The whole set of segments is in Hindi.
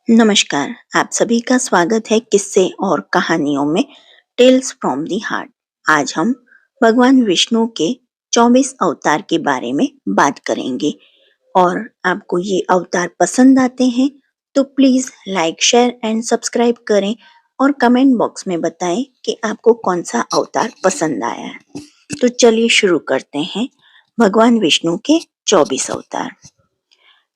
नमस्कार, आप सभी का स्वागत है किस्से और कहानियों में टेल्स फ्रॉम दी हार्ट। आज हम भगवान विष्णु के 24 अवतार के बारे में बात करेंगे और आपको ये अवतार पसंद आते हैं तो please like, share and subscribe करें और कमेंट बॉक्स में बताएं कि आपको कौन सा अवतार पसंद आया है। तो चलिए शुरू करते हैं भगवान विष्णु के 24 अवतार।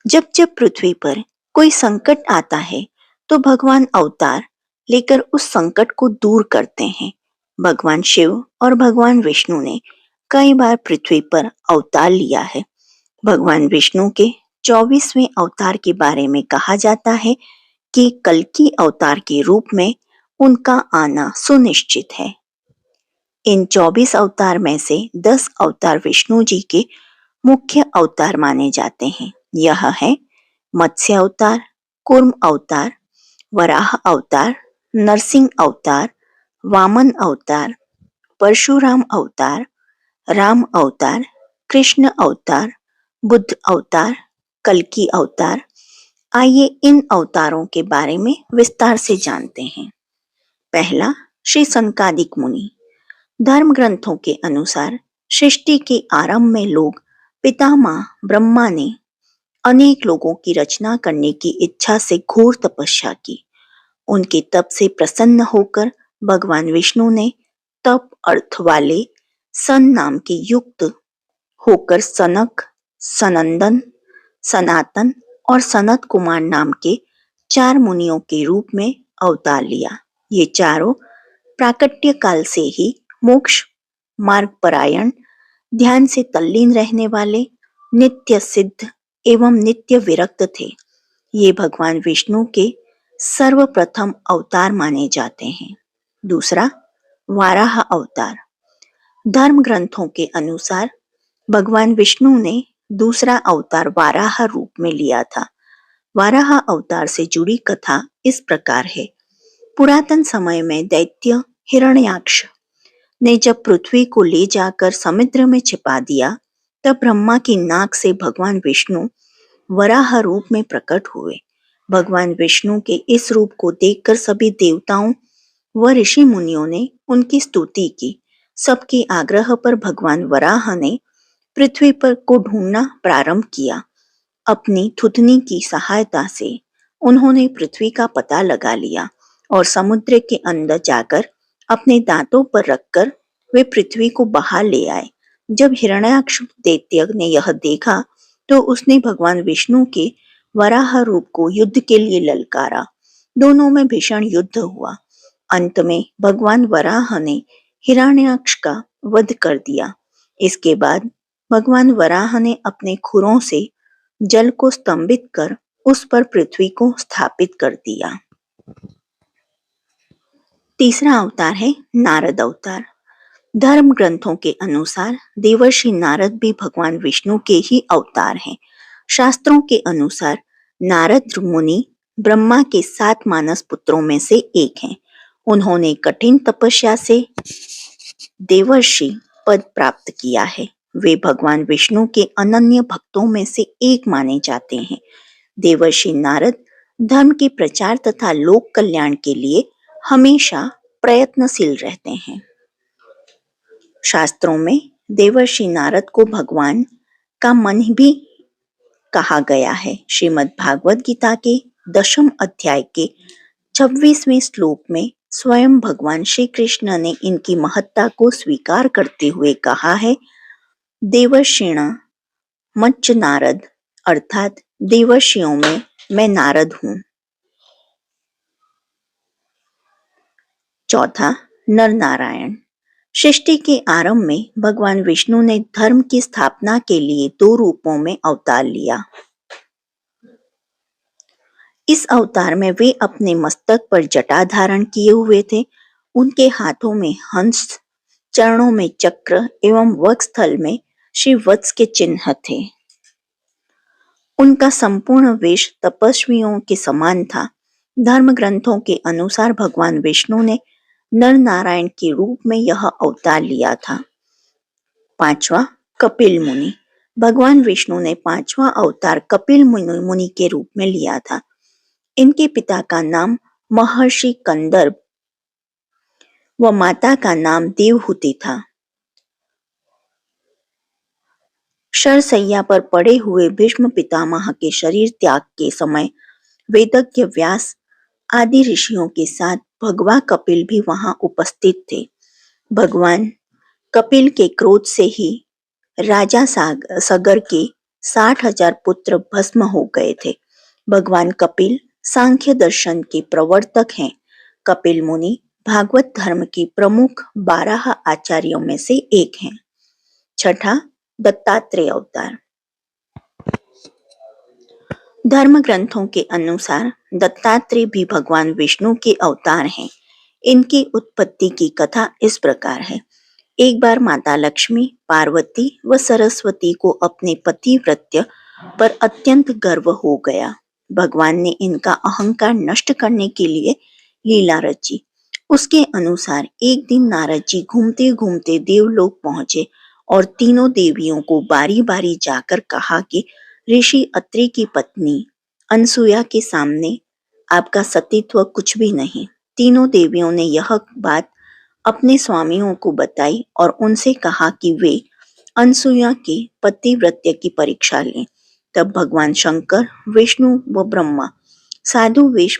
जब जब पृथ्वी पर कोई संकट आता है तो भगवान अवतार लेकर उस संकट को दूर करते हैं। भगवान शिव और भगवान विष्णु ने कई बार पृथ्वी पर अवतार लिया है। भगवान विष्णु के 24वें अवतार के बारे में कहा जाता है कि कल्कि अवतार के रूप में उनका आना सुनिश्चित है। इन 24 अवतार में से 10 अवतार विष्णु जी के मुख्य अवतार माने जाते हैं। यह है मत्स्य अवतार, कूर्म अवतार, वराह अवतार, नरसिंह अवतार, वामन अवतार, परशुराम अवतार, राम अवतार, कृष्ण अवतार, बुद्ध अवतार, कल्कि अवतार। आइए इन अवतारों के बारे में विस्तार से जानते हैं। पहला, श्री सनकादिक मुनि। धर्म ग्रंथों के अनुसार सृष्टि के आरंभ में लोग पितामह ब्रह्मा ने अनेक लोगों की रचना करने की इच्छा से घोर तपस्या की। उनके तप से प्रसन्न होकर भगवान विष्णु ने तप अर्थ वाले सन नाम के युक्त होकर सनक, सनंदन, सनातन और सनत कुमार नाम के 4 मुनियों के रूप में अवतार लिया। ये चारों प्राकट्य काल से ही मोक्ष मार्ग परायण, ध्यान से तल्लीन रहने वाले, नित्य सिद्ध एवं नित्य विरक्त थे। ये भगवान विष्णु के सर्वप्रथम अवतार माने जाते हैं। दूसरा, वाराह अवतार। धर्म ग्रंथों के अनुसार भगवान विष्णु ने दूसरा अवतार वाराह रूप में लिया था। वाराह अवतार से जुड़ी कथा इस प्रकार है। पुरातन समय में दैत्य हिरण्याक्ष ने जब पृथ्वी को ले जाकर समुद्र में छिपा दिया, तब ब्रह्मा की नाक से भगवान विष्णु वराह रूप में प्रकट हुए। भगवान विष्णु के इस रूप को देखकर सभी देवताओं व ऋषि मुनियों ने उनकी स्तुति की। सबके आग्रह पर भगवान वराह ने पृथ्वी पर को ढूंढना प्रारंभ किया। अपनी थुथनी की सहायता से उन्होंने पृथ्वी का पता लगा लिया और समुद्र के अंदर जाकर अपने दांतों पर रखकर वे पृथ्वी को बाहर ले आए। जब हिरण्याक्ष दैत्य ने यह देखा तो उसने भगवान विष्णु के वराह रूप को युद्ध के लिए ललकारा। दोनों में भीषण युद्ध हुआ। अंत में भगवान वराह ने हिरण्याक्ष का वध कर दिया। इसके बाद भगवान वराह ने अपने खुरों से जल को स्तंभित कर उस पर पृथ्वी को स्थापित कर दिया। तीसरा अवतार है नारद अवतार। धर्म ग्रंथों के अनुसार देवर्षि नारद भी भगवान विष्णु के ही अवतार हैं। शास्त्रों के अनुसार नारद मुनि ब्रह्मा के 7 मानस पुत्रों में से एक हैं। उन्होंने कठिन तपस्या से देवर्षि पद प्राप्त किया है। वे भगवान विष्णु के अनन्य भक्तों में से एक माने जाते हैं। देवर्षि नारद धर्म के प्रचार तथा लोक कल्याण के लिए हमेशा प्रयत्नशील रहते हैं। शास्त्रों में देवर्षि नारद को भगवान का मन भी कहा गया है। श्रीमद् भागवत गीता के 10वें अध्याय के 26वें श्लोक में स्वयं भगवान श्री कृष्ण ने इनकी महत्ता को स्वीकार करते हुए कहा है, देवर्षिण मच्च नारद, अर्थात देवर्षियों में मैं नारद हूँ। चौथा, नर नारायण। सृष्टि के आरंभ में भगवान विष्णु ने धर्म की स्थापना के लिए 2 रूपों में अवतार लिया। इस अवतार में वे अपने मस्तक पर जटा धारण किए हुए थे। उनके हाथों में हंस, चरणों में चक्र एवं वक्षस्थल में श्री वत्स के चिन्ह थे। उनका संपूर्ण वेश तपस्वियों के समान था। धर्म ग्रंथों के अनुसार भगवान विष्णु ने नर नारायण के रूप में यह अवतार लिया था। पांचवा, कपिल मुनि। भगवान विष्णु ने 5वां अवतार कपिल मुनि के रूप में लिया था। इनके पिता का नाम महर्षि कंदर्प व माता का नाम देवहूति था। शरशैया पर पड़े हुए भीष्म पितामह के शरीर त्याग के समय वेदज्ञ व्यास आदि ऋषियों के साथ भगवान कपिल भी वहां उपस्थित थे। भगवान कपिल के क्रोध से ही राजा सगर के 60,000 पुत्र भस्म हो गए थे। भगवान कपिल सांख्य दर्शन के प्रवर्तक हैं। कपिल मुनि भागवत धर्म के प्रमुख 12 आचार्यों में से एक हैं। छठा, दत्तात्रेय अवतार। धर्म ग्रंथों के अनुसार दत्तात्रेय भी भगवान विष्णु के अवतार हैं। इनकी उत्पत्ति की कथा इस प्रकार है। एक बार माता लक्ष्मी, पार्वती व सरस्वती को अपने पतिव्रत्य पर अत्यंत गर्व हो गया। भगवान ने इनका अहंकार नष्ट करने के लिए लीला रची। उसके अनुसार एक दिन नारद जी घूमते घूमते देवलोक पहुंचे और तीनों देवियों को बारी बारी जाकर कहा कि ऋषि अत्रि की पत्नी अनसुया के सामने आपका सतीत्व कुछ भी नहीं। तीनों देवियों ने यह बात अपने स्वामियों को बताई और उनसे कहा कि वे अनसुया के पतिव्रत्य की परीक्षा लें। तब भगवान शंकर, विष्णु व ब्रह्मा साधु वेश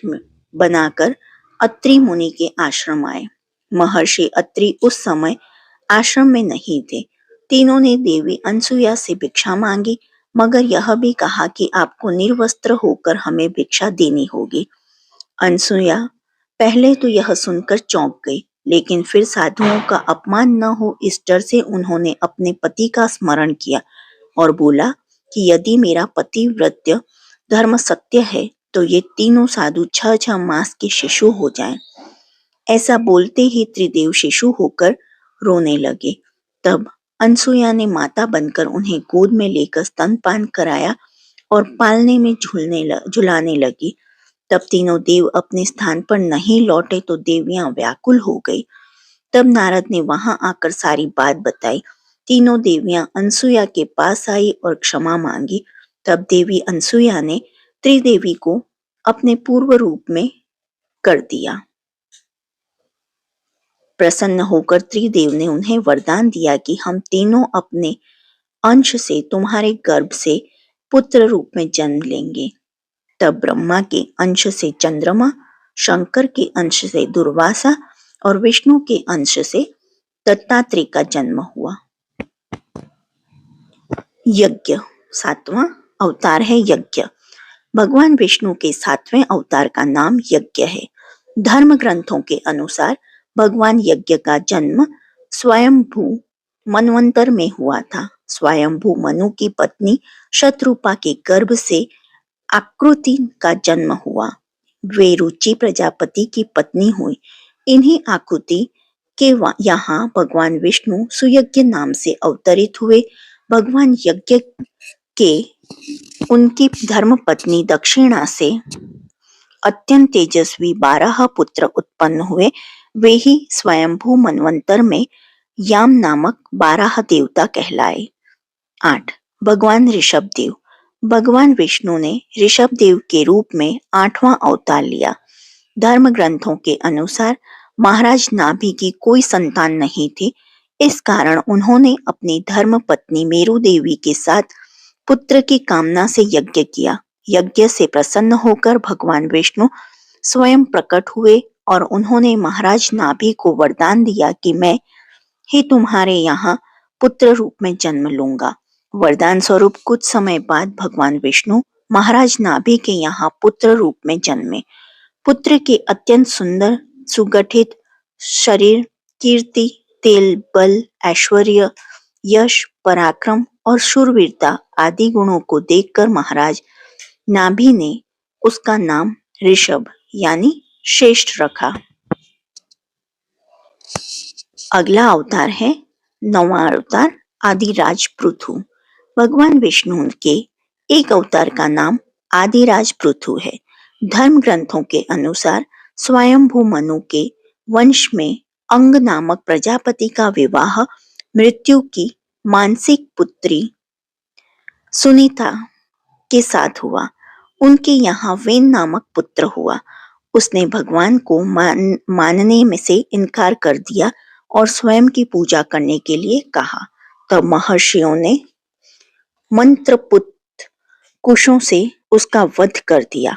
बनाकर अत्रि मुनि के आश्रम आए। महर्षि अत्रि उस समय आश्रम में नहीं थे। तीनों ने देवी अनसुया से भिक्षा मांगी, मगर यह भी कहा कि आपको निर्वस्त्र होकर हमें भिक्षा देनी होगी। अनसुया पहले तो यह सुनकर चौंक गई, लेकिन फिर साधुओं का अपमान न हो इस डर से उन्होंने अपने पति का स्मरण किया और बोला कि यदि मेरा पतिव्रत्य धर्म सत्य है तो ये तीनों साधु 6 मास के शिशु हो जाएं। ऐसा बोलते ही त्रिदेव शिशु होकर रोने लगे। तब अनसुया ने माता बनकर उन्हें गोद में लेकर स्तनपान कराया और पालने में झुलाने लगी। तब तीनों देव अपने स्थान पर नहीं लौटे तो देवियां व्याकुल हो गई। तब नारद ने वहां आकर सारी बात बताई। तीनों देवियां अनसुया के पास आई और क्षमा मांगी। तब देवी अनसुया ने त्रिदेवी को अपने पूर्व रूप में कर दिया। प्रसन्न होकर त्रिदेव ने उन्हें वरदान दिया कि हम तीनों अपने अंश से तुम्हारे गर्भ से पुत्र रूप में जन्म लेंगे। तब ब्रह्मा के अंश से चंद्रमा, शंकर के अंश से दुर्वासा और विष्णु के अंश से दत्तात्रेय का जन्म हुआ। यज्ञ, 7वां अवतार है यज्ञ। भगवान विष्णु के 7वें अवतार का नाम यज्ञ है। धर्म ग्रंथों के अनुसार भगवान यज्ञ का जन्म स्वयंभू मनवंतर में हुआ था। स्वयंभू मनु की पत्नी शत्रुपा के गर्भ से आकृति का जन्म हुआ। वे रुचि प्रजापति की पत्नी हुई। इन्हीं आकृति के यहाँ भगवान विष्णु सुयज्ञ नाम से अवतरित हुए। भगवान यज्ञ के उनकी धर्मपत्नी दक्षिणा से अत्यंत तेजस्वी 12 पुत्र उत्पन्न हुए। वे ही स्वयंभू मनवंतर में याम नामक 12 देवता कहलाए। 8. भगवान ऋषभ देव। भगवान विष्णु ने ऋषभ देव के रूप में 8वां अवतार लिया। धर्म ग्रंथों के अनुसार महाराज नाभि की कोई संतान नहीं थी। इस कारण उन्होंने अपनी धर्म पत्नी मेरु देवी के साथ पुत्र की कामना से यज्ञ किया। यज्ञ से प्रसन्न होकर भगवान विष्णु स्वयं प्रकट हुए और उन्होंने महाराज नाभि को वरदान दिया कि मैं ही तुम्हारे यहाँ पुत्र रूप में जन्म लूंगा। वरदान स्वरूप कुछ समय बाद भगवान विष्णु महाराज नाभि के यहाँ पुत्र रूप में जन्मे। पुत्र के अत्यंत सुंदर सुगठित शरीर, कीर्ति, तेल, बल, ऐश्वर्य, यश, पराक्रम और शूरवीरता आदि गुणों को देखकर महाराज नाभि ने उसका नाम ऋषभ यानी श्रेष्ठ रखा। अगला अवतार है 9वां अवतार आदिराज पृथु। भगवान विष्णु के एक अवतार का नाम आदिराज पृथु है। धर्म ग्रंथों के अनुसार स्वयंभू मनु के वंश में अंग नामक प्रजापति का विवाह मृत्यु की मानसिक पुत्री सुनीता के साथ हुआ। उनके यहाँ वेन नामक पुत्र हुआ। उसने भगवान को मानने में से इनकार कर दिया और स्वयं की पूजा करने के लिए कहा। तब महर्षियों ने मंत्रपुत कुशों से उसका वध कर दिया।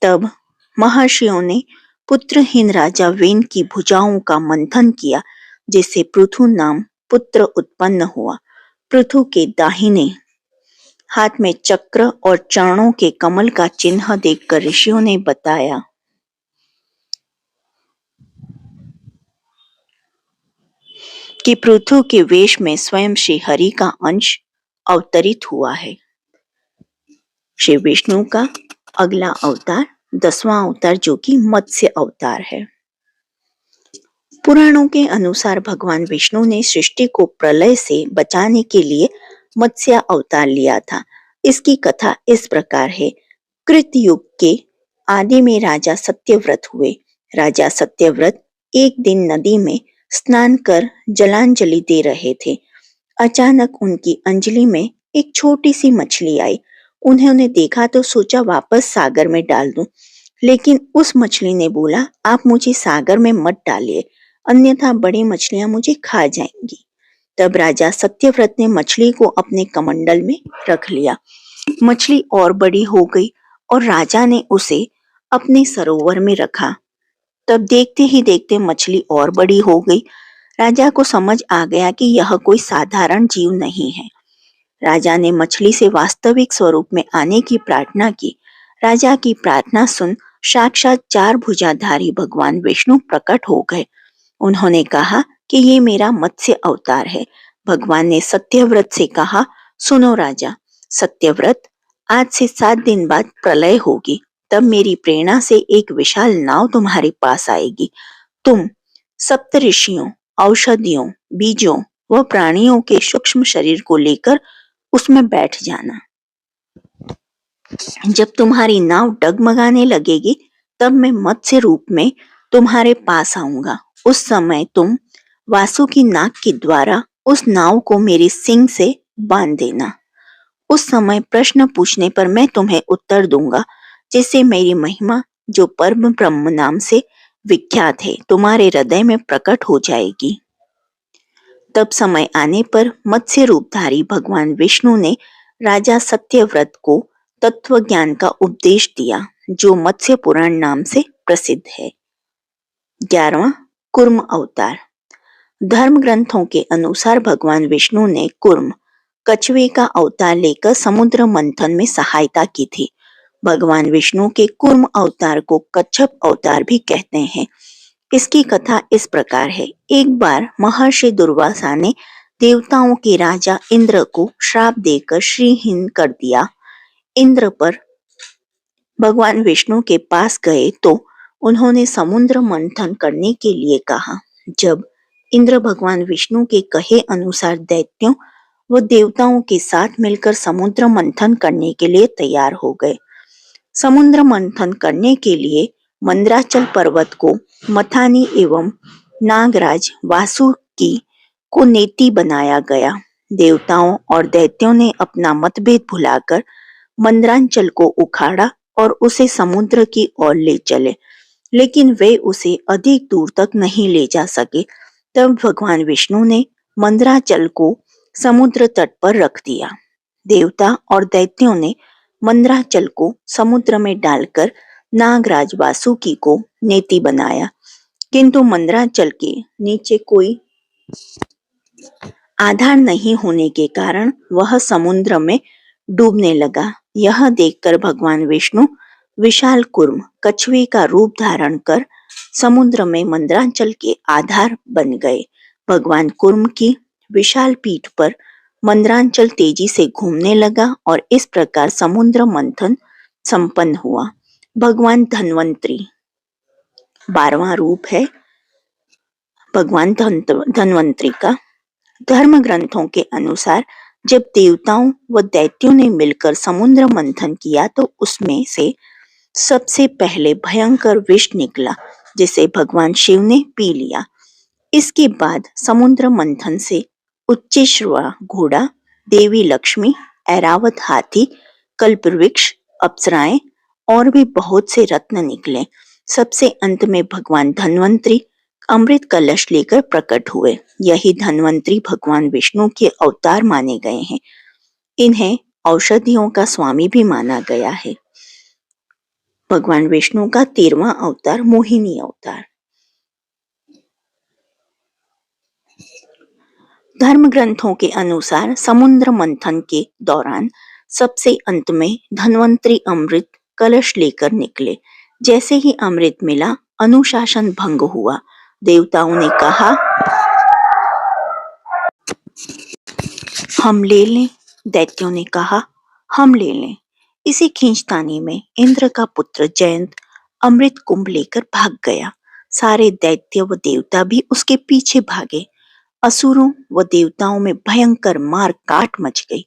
तब महर्षियों ने पुत्रहीन राजा वेन की भुजाओं का मंथन किया, जिससे पृथु नाम पुत्र उत्पन्न हुआ। पृथु के दाहिने हाथ में चक्र और चरणों के कमल का चिन्ह देखकर ऋषियों ने बताया कि पृथु के वेश में स्वयं श्री हरि का अंश अवतरित हुआ है। श्री विष्णु का अगला अवतार 10वां अवतार जो कि मत्स्य अवतार है। पुराणों के अनुसार भगवान विष्णु ने सृष्टि को प्रलय से बचाने के लिए मत्स्य अवतार लिया था। इसकी कथा इस प्रकार है। कृत युग के आदि में राजा सत्यव्रत हुए। राजा सत्यव्रत एक दिन नदी में स्नान कर जलांजलि दे रहे थे। अचानक उनकी अंजलि में एक छोटी सी मछली आई। उन्होंने देखा तो सोचा वापस सागर में डाल दूं, लेकिन उस मछली ने बोला, आप मुझे सागर में मत डालिए, अन्यथा बड़ी मछलियां मुझे खा जाएंगी। तब राजा सत्यव्रत ने मछली को अपने कमंडल में रख लिया। मछली और बड़ी हो गई और राजा ने उसे अपने सरोवर में रखा। तब देखते ही देखते मछली और बड़ी हो गई। राजा को समझ आ गया कि यह कोई साधारण जीव नहीं है। राजा ने मछली से वास्तविक स्वरूप में आने की प्रार्थना की। राजा की प्रार्थना सुन साक्षात 4 भुजाधारी भगवान विष्णु प्रकट हो गए। उन्होंने कहा कि ये मेरा मत्स्य अवतार है। भगवान ने सत्यव्रत से कहा, सुनो राजा सत्यव्रत, आज से 7 दिन बाद प्रलय होगी। तब मेरी प्रेरणा से एक विशाल नाव तुम्हारे पास आएगी। तुम सप्तऋषियों, औषधियों, बीजों व प्राणियों के सूक्ष्म शरीर को लेकर उसमें बैठ जाना। जब तुम्हारी नाव डगमगाने लगेगी, तब मैं मत्स्य रूप में तुम्हारे पास आऊंगा। उस समय तुम वासुकी नाग के द्वारा उस नाव को मेरे सींग से बांध देना। उस समय प्रश्न पूछने पर मैं तुम्हें उत्तर दूंगा, जिससे मेरी महिमा, जो परम ब्रह्म नाम से विख्यात है, तुम्हारे हृदय में प्रकट हो जाएगी। तब समय आने पर मत्स्य रूपधारी भगवान विष्णु ने राजा सत्यव्रत को तत्व ज्ञान का उपदेश दिया, जो मत्स्य पुराण नाम से प्रसिद्ध है। 11वां कूर्म अवतार। धर्म ग्रंथों के अनुसार भगवान विष्णु ने कूर्म कछुए का अवतार लेकर समुद्र मंथन में सहायता की थी। भगवान विष्णु के कूर्म अवतार को कच्छप अवतार भी कहते हैं। इसकी कथा इस प्रकार है। एक बार महर्षि दुर्वासा ने देवताओं के राजा इंद्र को श्राप देकर श्रीहीन कर दिया। इंद्र पर भगवान विष्णु के पास गए तो उन्होंने समुद्र मंथन करने के लिए कहा। जब इंद्र भगवान विष्णु के कहे अनुसार दैत्यों व देवताओं के साथ मिलकर समुद्र मंथन करने के लिए तैयार हो गए। समुद्र मंथन करने के लिए मंदराचल पर्वत को मथानी एवं नागराज वासुकी को नेति बनाया गया। देवताओं और दैत्यों ने अपना मतभेद भुलाकर मंदराचल को उखाड़ा और उसे समुद्र की ओर ले चले, लेकिन वे उसे अधिक दूर तक नहीं ले जा सके। तब भगवान विष्णु ने मंदराचल को समुद्र तट पर रख दिया। देवता और दैत्यों ने मंदराचल को समुद्र में डालकर नागराज वासुकी को नेति बनाया, किंतु मंदराचल के नीचे कोई आधार नहीं होने के कारण वह समुद्र में डूबने लगा। यह देखकर भगवान विष्णु विशाल कूर्म कछुए का रूप धारण कर समुद्र में मंदराचल के आधार बन गए। भगवान कूर्म की विशाल पीठ पर मंदराचल तेजी से घूमने लगा और इस प्रकार समुद्र मंथन संपन्न हुआ। भगवान धन्वंतरी 12वां रूप है भगवान धन्वंतरी का। धर्म ग्रंथों के अनुसार जब देवताओं व दैत्यों ने मिलकर समुद्र मंथन किया तो उसमें से सबसे पहले भयंकर विष निकला, जिसे भगवान शिव ने पी लिया। इसके बाद समुद्र मंथन से उच्चेश्रवा घोड़ा, देवी लक्ष्मी, ऐरावत हाथी, कल्पवृक्ष, अप्सराएं और भी बहुत से रत्न निकले। सबसे अंत में भगवान धन्वंतरी अमृत कलश लेकर प्रकट हुए। यही धन्वंतरी भगवान विष्णु के अवतार माने गए हैं। इन्हें औषधियों का स्वामी भी माना गया है। भगवान विष्णु का 13वां अवतार मोहिनी अवतार। धर्म ग्रंथों के अनुसार समुद्र मंथन के दौरान सबसे अंत में धन्वंतरी अमृत कलश लेकर निकले। जैसे ही अमृत मिला, अनुशासन भंग हुआ। देवताओं ने कहा, हम ले लें। दैत्यों ने कहा, हम ले लें। इसी खींचतानी में इंद्र का पुत्र जयंत अमृत कुंभ लेकर भाग गया। सारे दैत्य व देवता भी उसके पीछे भागे। असुरों व देवताओं में भयंकर मार काट मच गई।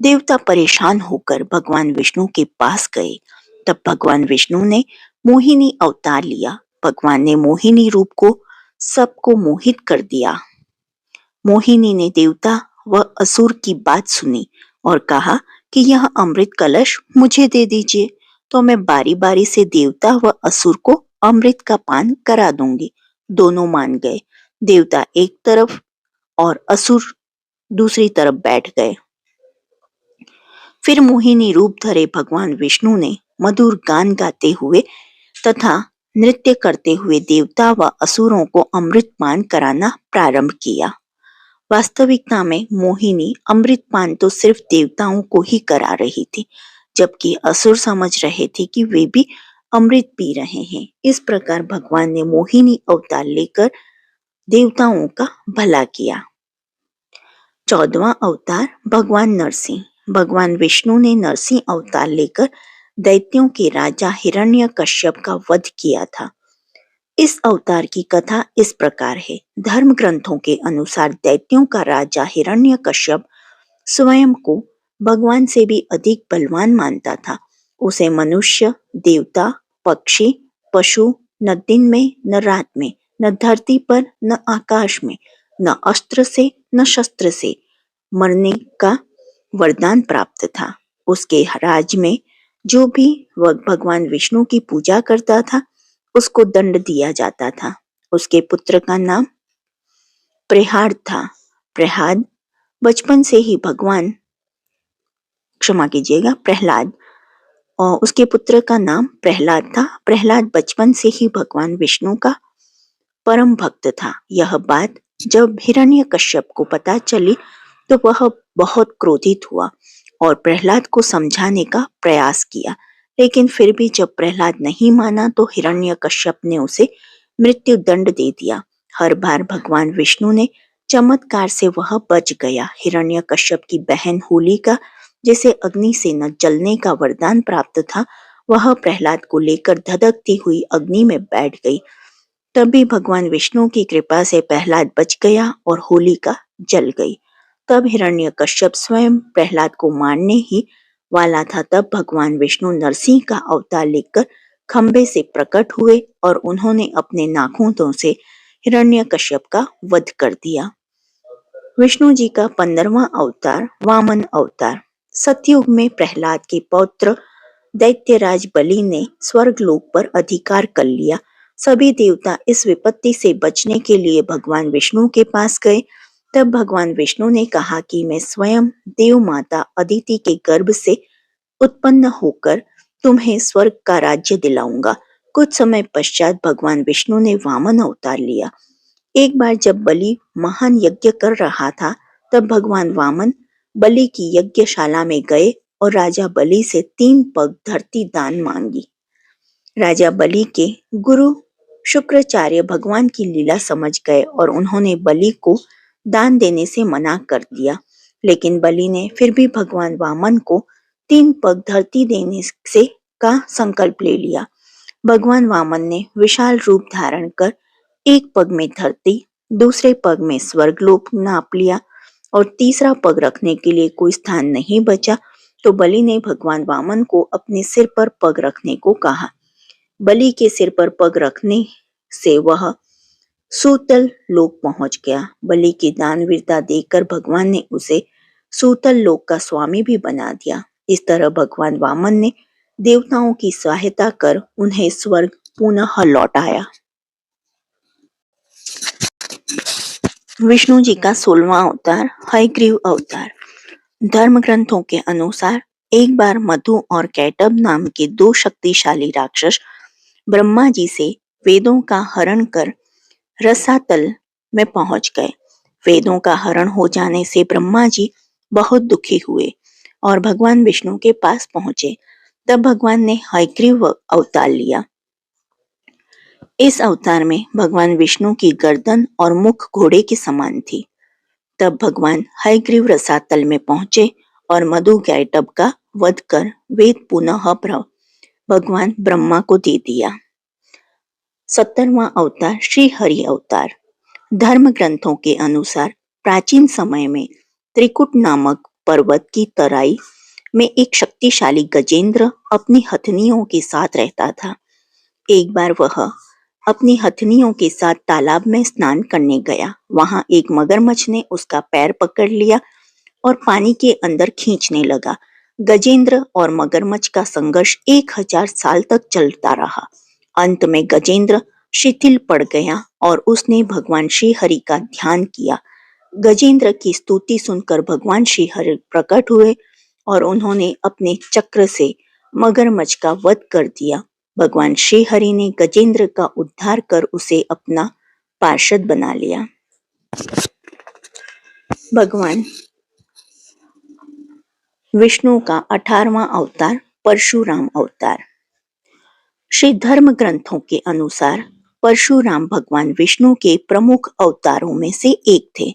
देवता परेशान होकर भगवान विष्णु के पास गए। तब भगवान विष्णु ने मोहिनी अवतार लिया। भगवान ने मोहिनी रूप को सबको मोहित कर दिया। मोहिनी ने देवता व असुर की बात सुनी और कहा कि यह अमृत कलश मुझे दे दीजिए, तो मैं बारी बारी से देवता व असुर को अमृत का पान करा दूंगी। दोनों मान गए। देवता एक तरफ और असुर दूसरी तरफ बैठ गए। फिर मोहिनी रूप धरे भगवान विष्णु ने मधुर गान गाते हुए तथा नृत्य करते हुए देवता व असुरों को अमृत पान कराना प्रारंभ किया। वास्तविकता में मोहिनी अमृतपान तो सिर्फ देवताओं को ही करा रही थी, जबकि असुर समझ रहे थे कि वे भी अमृत पी रहे हैं। इस प्रकार भगवान ने मोहिनी अवतार लेकर देवताओं का भला किया। 14वां अवतार भगवान नरसिंह। भगवान विष्णु ने नरसिंह अवतार लेकर दैत्यों के राजा हिरण्यकश्यप का वध किया था। इस अवतार की कथा इस प्रकार है। धर्म ग्रंथों के अनुसार दैत्यों का राजा हिरण्यकश्यप स्वयं को भगवान से भी अधिक बलवान मानता था। उसे मनुष्य, देवता, पक्षी, पशु न दिन में न रात में, न धरती पर न आकाश में, न अस्त्र से न शस्त्र से मरने का वरदान प्राप्त था। उसके राज में जो भी भगवान विष्णु की पूजा करता था उसको दंड दिया जाता था। उसके पुत्र का नाम प्रह्लाद था। प्रह्लाद बचपन से ही प्रह्लाद और उसके पुत्र का नाम प्रह्लाद था। प्रह्लाद बचपन से ही भगवान विष्णु का परम भक्त था। यह बात जब हिरण्यकश्यप को पता चली तो वह बहुत क्रोधित हुआ और प्रह्लाद को समझाने का प्रयास किया, लेकिन फिर भी जब प्रह्लाद नहीं माना तो हिरण्यकश्यप ने उसे मृत्यु दंड दे दिया। हर बार भगवान विष्णु ने चमत्कार से वह बच गया। हिरण्यकश्यप की बहन होलिका, जिसे अग्नि से न जलने का वरदान प्राप्त था, वह प्रह्लाद को लेकर धधकती हुई अग्नि में बैठ गई। तभी भगवान विष्णु की कृपा से प्रह्लाद बच गया और होलिका जल गई। तब हिरण्यकश्यप स्वयं प्रह्लाद को मारने ही वाला था। तब भगवान विष्णु नरसिंह का अवतार लेकर खंबे से प्रकट हुए और उन्होंने अपने नाखूनों से हिरण्यकश्यप का वध कर दिया। विष्णु जी का 15वां अवतार वामन अवतार। सतयुग में प्रह्लाद के पौत्र दैत्यराज बलि ने स्वर्गलोक पर अधिकार कर लिया। सभी देवता इस विपत्ति से बचने के लिए भगवान विष्णु के पास गए। तब भगवान विष्णु ने कहा कि मैं स्वयं देव माता अदिति के गर्भ से उत्पन्न होकर तुम्हें स्वर्ग का राज्य दिलाऊंगा। कुछ समय पश्चात भगवान विष्णु ने वामन अवतार लिया। एक बार जब बलि महान यज्ञ कर रहा था, तब भगवान वामन बलि की यज्ञशाला में गए और राजा बलि से 3 पग धरती दान मांगी। राजा बलि के गुरु शुक्राचार्य भगवान की लीला समझ गए और उन्होंने बलि को दान देने से मना कर दिया, लेकिन बलि ने फिर भी भगवान वामन को 3 पग धरती देने से का संकल्प ले लिया। भगवान वामन ने विशाल रूप धारण कर एक पग में धरती, दूसरे पग में स्वर्गलोक नाप लिया और तीसरा पग रखने के लिए कोई स्थान नहीं बचा तो बलि ने भगवान वामन को अपने सिर पर पग रखने को कहा। बलि के सिर पर पग रखने से वह सूतल लोक पहुंच गया। बलि की दानवीरता देखकर भगवान ने उसे सूतल लोक का स्वामी भी बना दिया। इस तरह भगवान वामन ने देवताओं की सहायता कर उन्हें स्वर्ग पुनः लौटाया। विष्णु जी का 16वां अवतार हयग्रीव अवतार। धर्म ग्रंथों के अनुसार एक बार मधु और कैटब नाम के दो शक्तिशाली राक्षस ब्रह्मा जी से वेदों का हरण कर रसातल में पहुंच गए। वेदों का हरण हो जाने से ब्रह्मा जी बहुत दुखी हुए और भगवान विष्णु के पास पहुंचे। तब भगवान ने हयग्रीव अवतार लिया। इस अवतार में भगवान विष्णु की गर्दन और मुख घोड़े के समान थी। तब भगवान हयग्रीव रसातल में पहुंचे और मधु कैटब का वध कर वेद पुनः भगवान ब्रह्मा को दे दिया। 17वां अवतार श्री हरि अवतार। धर्म ग्रंथों के अनुसार प्राचीन समय में त्रिकुट नामक पर्वत की तराई में एक शक्तिशाली गजेंद्र अपनी हथनियों के साथ रहता था। एक बार वह अपनी हथनियों के साथ तालाब में स्नान करने गया। वहां एक मगरमच्छ ने उसका पैर पकड़ लिया और पानी के अंदर खींचने लगा। गजेंद्र और मगरमच्छ का संघर्ष 1000 साल तक चलता रहा। अंत में गजेंद्र शिथिल पड़ गया और उसने भगवान श्री हरि का ध्यान किया। गजेंद्र की स्तुति सुनकर भगवान श्री हरि प्रकट हुए और उन्होंने अपने चक्र से मगरमच्छ का वध कर दिया। भगवान श्री हरि ने गजेंद्र का उद्धार कर उसे अपना पार्षद बना लिया। भगवान विष्णु का 18वां अवतार परशुराम अवतार। श्री धर्म ग्रंथों के अनुसार परशुराम भगवान विष्णु के प्रमुख अवतारों में से एक थे।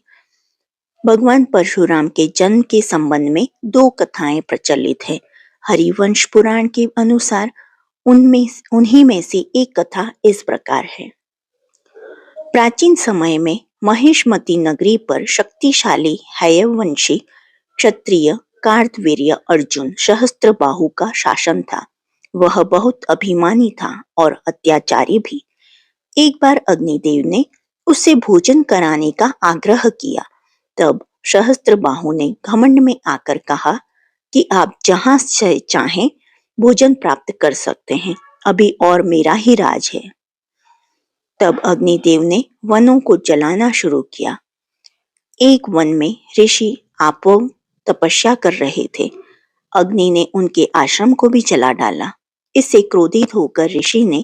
भगवान परशुराम के जन्म के संबंध में दो कथाएं प्रचलित है। हरिवंश पुराण के अनुसार उन्हीं में से एक कथा इस प्रकार है। प्राचीन समय में महिष्मती नगरी पर शक्तिशाली हयवंशी क्षत्रिय कार्तवीर्य अर्जुन सहस्त्रबाहु का शासन था। वह बहुत अभिमानी था और अत्याचारी भी। एक बार अग्निदेव ने उससे भोजन कराने का आग्रह किया। तब सहस्त्रबाहु ने घमंड में आकर कहा कि आप जहां से चाहें भोजन प्राप्त कर सकते हैं, अभी और मेरा ही राज है। तब अग्निदेव ने वनों को जलाना शुरू किया। एक वन में ऋषि आपो तपस्या कर रहे थे। अग्नि ने उनके आश्रम को भी जला डाला। इससे क्रोधित होकर ऋषि ने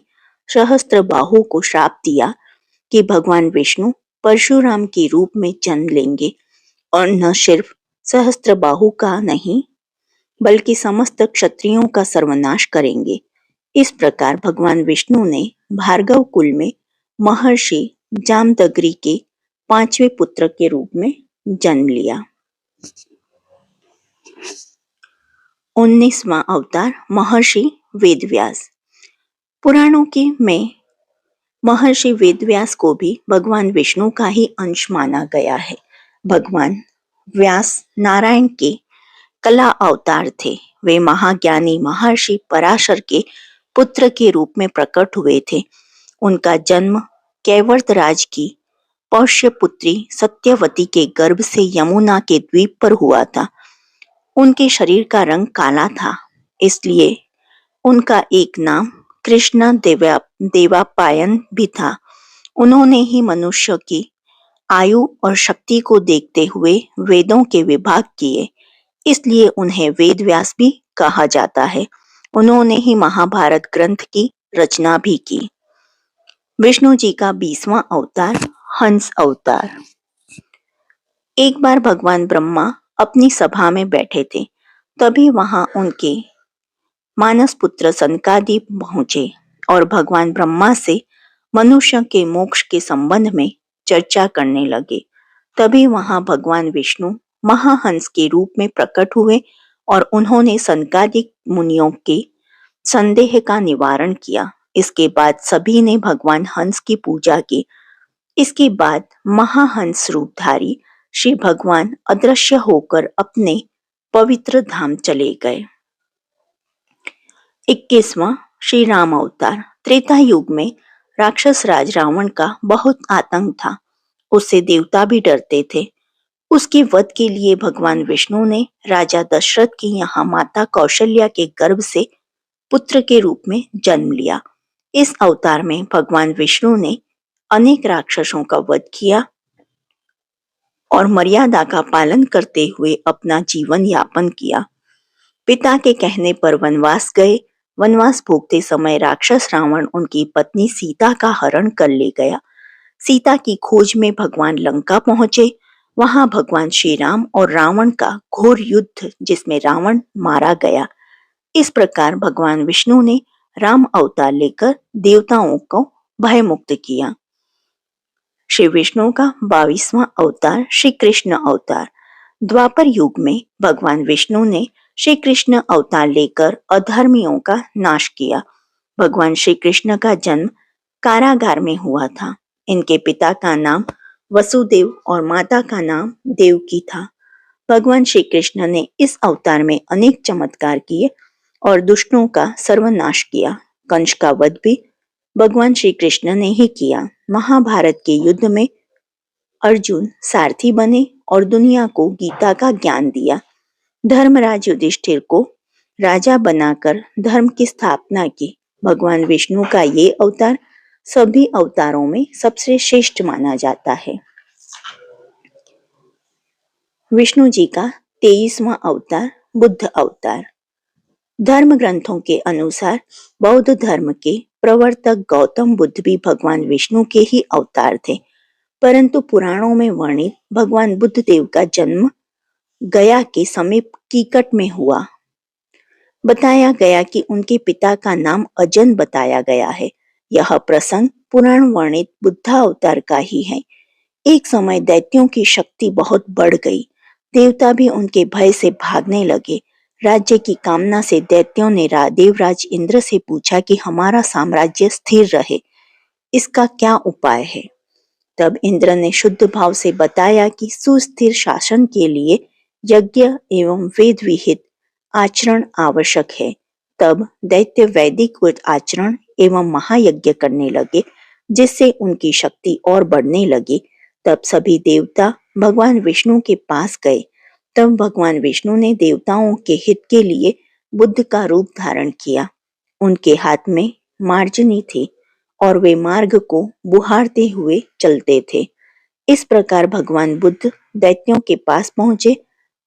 सहस्त्रबाहु को श्राप दिया कि भगवान विष्णु परशुराम के रूप में जन्म लेंगे और न सिर्फ सहस्त्रबाहु का नहीं बल्कि समस्त क्षत्रियों का सर्वनाश करेंगे। इस प्रकार भगवान विष्णु ने भार्गव कुल में महर्षि जामदग्नि के 5वें पुत्र के रूप में जन्म लिया। 19वां अवतार महर्षि वेदव्यास। पुराणों के में महर्षि वेदव्यास को भी भगवान विष्णु का ही अंश माना गया है। भगवान व्यास नारायण के कला अवतार थे। वे महाज्ञानी महर्षि पराशर के पुत्र के रूप में प्रकट हुए थे। उनका जन्म कैवर्त राज की पौष्य पुत्री सत्यवती के गर्भ से यमुना के द्वीप पर हुआ था। उनके शरीर का रंग काला था, इसलिए उनका एक नाम कृष्ण देवापायन भी था। उन्होंने ही मनुष्य की आयु और शक्ति को देखते हुए वेदों के विभाग किए, इसलिए उन्हें वेदव्यास भी कहा जाता है। उन्होंने ही महाभारत ग्रंथ की रचना भी की। विष्णु जी का 20वां अवतार हंस अवतार। एक बार भगवान ब्रह्मा अपनी सभा में बैठे थे। तभी वहां उनके मानस पुत्र सनकादिक पहुंचे और भगवान ब्रह्मा से मनुष्य के मोक्ष के संबंध में चर्चा करने लगे। तभी वहां भगवान विष्णु महाहंस के रूप में प्रकट हुए और उन्होंने सनकादिक मुनियों के संदेह का निवारण किया। इसके बाद सभी ने भगवान हंस की पूजा की। इसके बाद महाहंस रूपधारी श्री भगवान अदृश्य होकर अपने पवित्र धाम चले गए। 21वां श्री राम अवतार। त्रेता युग में राक्षस राज रावण का बहुत आतंक था। उससे देवता भी डरते थे। उसके वध के लिए भगवान विष्णु ने राजा दशरथ की यहाँ माता कौशल्या के गर्भ से पुत्र के रूप में जन्म लिया। इस अवतार में भगवान विष्णु ने अनेक राक्षसों का वध किया और मर्यादा का पालन करते हुए अपना जीवन यापन किया। पिता के कहने पर वनवास गए। वनवास भोगते समय राक्षस रावण उनकी पत्नी सीता का हरण कर ले गया। सीता की खोज में भगवान लंका पहुंचे। वहां भगवान श्री राम और रावण का घोर युद्ध, जिसमें रावण मारा गया। इस प्रकार भगवान विष्णु ने राम अवतार लेकर देवताओं को भयमुक्त किया। श्री विष्णु का 22वां अवतार श्री कृष्ण अवतार। द्वापर युग में भगवान विष्णु ने श्री कृष्ण अवतार लेकर अधर्मियों का नाश किया। भगवान श्री कृष्ण का जन्म कारागार में हुआ था। इनके पिता का नाम वसुदेव और माता का नाम देवकी था। भगवान श्री कृष्ण ने इस अवतार में अनेक चमत्कार किए और दुष्टों का सर्वनाश किया। कंस का वध भी भगवान श्री कृष्ण ने ही किया। महाभारत के युद्ध में अर्जुन सारथी बने और दुनिया को गीता का ज्ञान दिया। धर्मराज युधिष्ठिर को राजा बनाकर धर्म की स्थापना की। भगवान विष्णु का ये अवतार सभी अवतारों में सबसे श्रेष्ठ माना जाता है। विष्णु जी का 23वां अवतार बुद्ध अवतार। धर्म ग्रंथों के अनुसार बौद्ध धर्म के प्रवर्तक गौतम बुद्ध भी भगवान विष्णु के ही अवतार थे, परंतु पुराणों में वर्णित भगवान बुद्ध देव का जन्म गया के समीप कीकट में हुआ। बताया गया कि उनके पिता का नाम अजन बताया गया है। यह प्रसंग पुराण वर्णित बुद्धावतार का ही है। एक समय दैत्यों की शक्ति बहुत बढ़ गई। देवता भी उनके भय से भागने लगे। राज्य की कामना से दैत्यों ने देवराज इंद्र से पूछा कि हमारा साम्राज्य स्थिर रहे, इसका क्या उपाय है। तब इंद्र ने शुद्ध भाव से बताया कि सुस्थिर शासन के लिए यज्ञ एवं वेद विहित आचरण आवश्यक है। तब दैत्य वैदिक आचरण एवं महायज्ञ करने लगे, जिससे उनकी शक्ति और बढ़ने लगी। तब सभी देवता भगवान विष्णु के पास गए। तब भगवान विष्णु ने देवताओं के हित के लिए बुद्ध का रूप धारण किया। उनके हाथ में मार्जनी थी और वे मार्ग को बुहारते हुए चलते थे। इस प्रकार भगवान बुद्ध दैत्यों के पास पहुंचे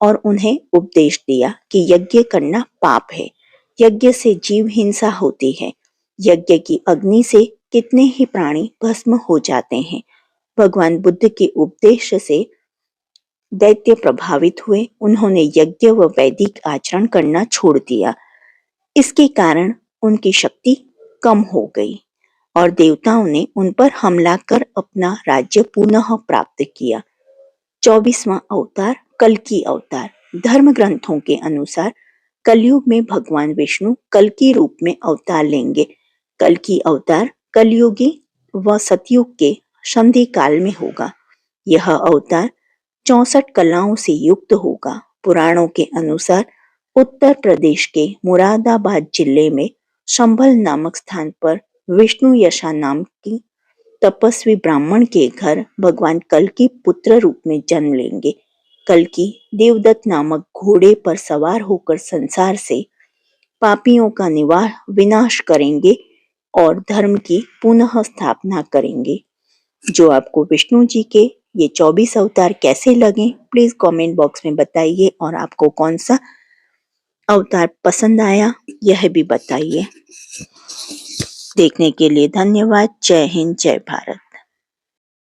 और उन्हें उपदेश दिया कि यज्ञ करना पाप है। यज्ञ से जीव हिंसा होती है। यज्ञ की अग्नि से कितने ही प्राणी भस्म हो जाते हैं। भगवान बुद्ध के उपदेश से दैत्य प्रभावित हुए। उन्होंने यज्ञ व वैदिक आचरण करना छोड़ दिया। इसके कारण उनकी शक्ति कम हो गई और देवताओं ने उन पर हमला कर अपना राज्य पुनः प्राप्त किया। 24वां अवतार कल्कि अवतार। धर्म ग्रंथों के अनुसार कलयुग में भगवान विष्णु कल्कि रूप में अवतार लेंगे। कल्कि अवतार कलयुगी व सतयुग के संधि काल में होगा। यह अवतार 64 कलाओं से युक्त होगा। पुराणों के अनुसार उत्तर प्रदेश के मुरादाबाद जिले में संभल नामक स्थान पर विष्णु यशा नाम की तपस्वी ब्राह्मण के घर भगवान कल्कि पुत्र रूप में जन्म लेंगे। कल्कि देवदत्त नामक घोड़े पर सवार होकर संसार से पापियों का विनाश करेंगे और धर्म की पुनः स्थापना करेंगे। जो आपको विष्णु जी के ये 24 अवतार कैसे लगे, प्लीज कमेंट बॉक्स में बताइए और आपको कौन सा अवतार पसंद आया यह भी बताइए। देखने के लिए धन्यवाद। जय हिंद, जय भारत।